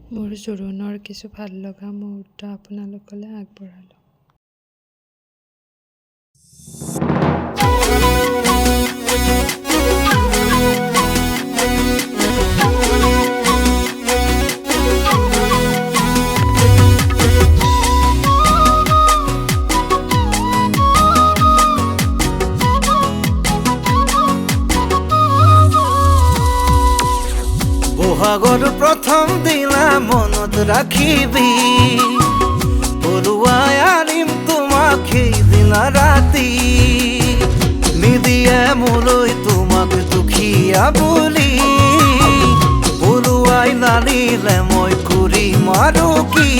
মোৰ জোৰোণৰ কিছু ভাল লগা মুহূৰ্ত আপোনালোকলৈ আগবঢ়ালোঁ। বহাগৰ প্ৰথম দিনা মনত ৰাখিবি, পৰুৱাই আনিম তোমাক সেইদিনা ৰাতি। নিদিয়ে মোলৈ তোমাক দুখীয়া বুলি, পৰুৱাই নানিলে মই কৰিম আৰু কি।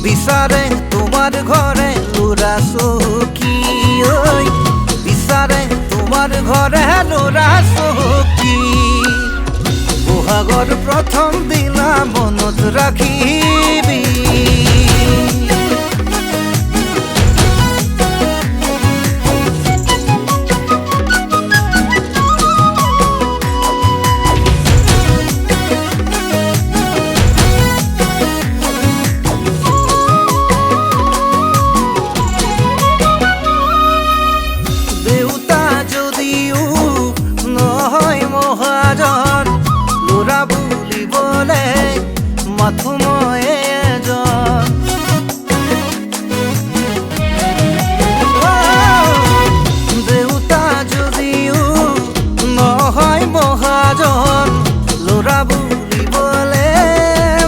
বিচাৰে তোমাৰ ঘৰে ল'ৰা চহকী, ঐ বিচাৰে তোমাৰ ঘৰে ল'ৰা চহকী। বহাগৰ প্ৰথম দিনা মনত ৰাখিবি। দেউতা যদিও নহয় মহাজন, ল'ৰা বুলিবলে মাথো মই এজন। দেউতা যদিও নহয় মহাজন, ল'ৰা বুলিবলে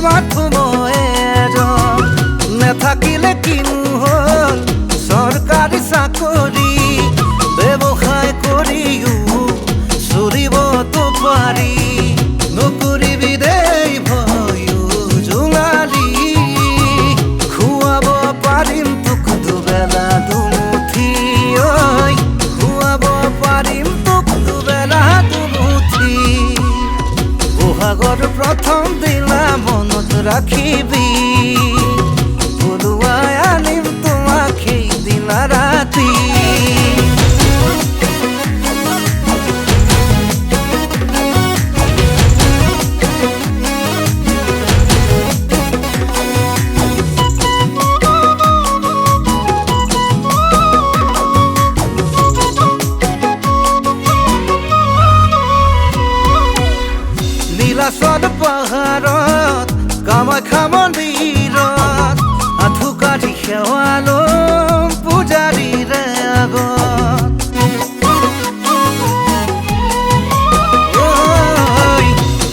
মাথো মই এজন। নেথাকিলে কিনো হ'ল চৰকাৰী চাকৰি, ব্যৱসায় কৰিও চলিবতো পাৰি। নকৰিবি দেই ভয়ো জোঙালী, খুৱাব পাৰিম তোক দুবেলা দুমুঠি, ঐ খুৱাব পাৰিম তোক দুবেলা দুমুঠি। বহাগৰ প্ৰথম দিনা মনত ৰাখিবি, পৰুৱাই আনিম তোমাক সেইদিনা ৰাতি। নীলাচল পাহাৰত কামাখ্যা মন্দিৰত আঁঠুকাঠি সেৱালম পূজাৰীৰে আগত।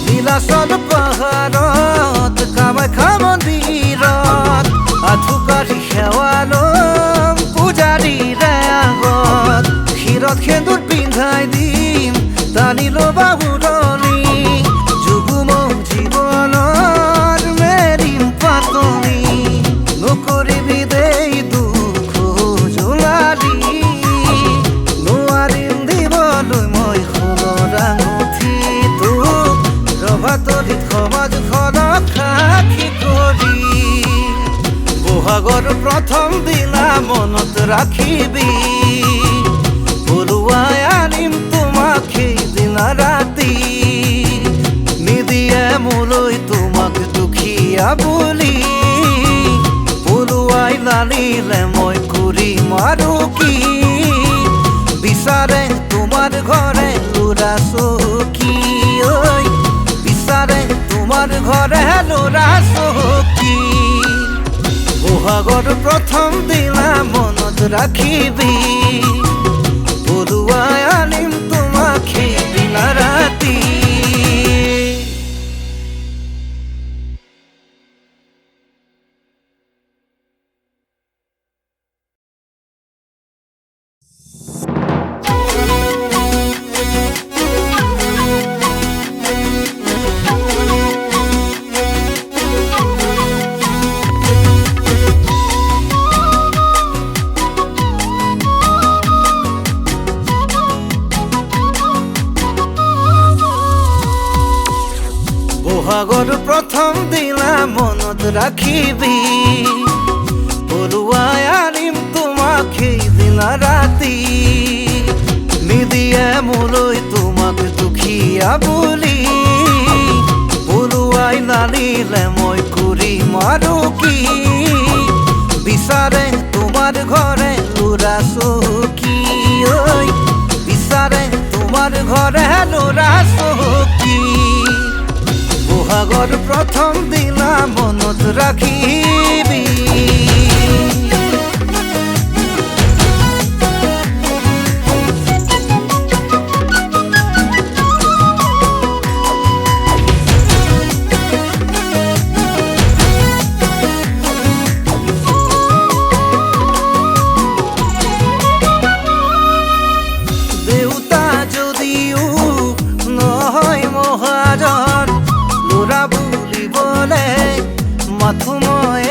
নীলাচল পাহাৰত কামাখ্যা মন্দিৰত আঁঠুকাঠি সেৱালম পূজাৰীৰে আগত। শিৰত সেন্দুৰ পিন্ধাই দিম টানি ল'বা উৰণি, যুগুমক জীৱনৰ মেৰিম পাতনি। নকৰিবি দেই দুখ জোঙালী, নোৱাৰিম দিবলৈ মই সোণৰ আঙুঠি তোক, ৰভাতলিত সমাজখনক সাক্ষী কৰি। বহাগৰ প্ৰথম দিনা মনত ৰাখিবি, পৰুৱাই আনিম তোমাক সেইদিনা ৰাতি। নিদিয়ে মোলৈ তোমাক দুখীয়া বুলি, পৰুৱাই নানিলে মই কৰিম আৰু কি। বিচাৰে তোমাৰ ঘৰে ল'ৰা চহকী, ঐ বিচাৰে তোমাৰ ঘৰে ল'ৰা চহকী। বহাগৰ প্ৰথম দিনা মনত ৰাখিবি, পৰুৱাই আনিম তোমাক সেইদিনা ৰাতি। বহাগৰ প্ৰথম দিনা মনত ৰাখিবি, পৰুৱাই আনিম তোমাক সেইদিনা ৰাতি। নিদিয়ে মোলৈ তোমাক দুখীয়া বুলি, পৰুৱাই ওলাই নানিলে মই কৰিম আৰু কি বিচাৰে তোমাৰ ঘৰে লুৰা চকী ঐ বিচাৰে তোমাৰ ঘৰে লুৰা চকী বহাগৰ প্ৰথম দিনা মনত ৰাখিবি মাথো মই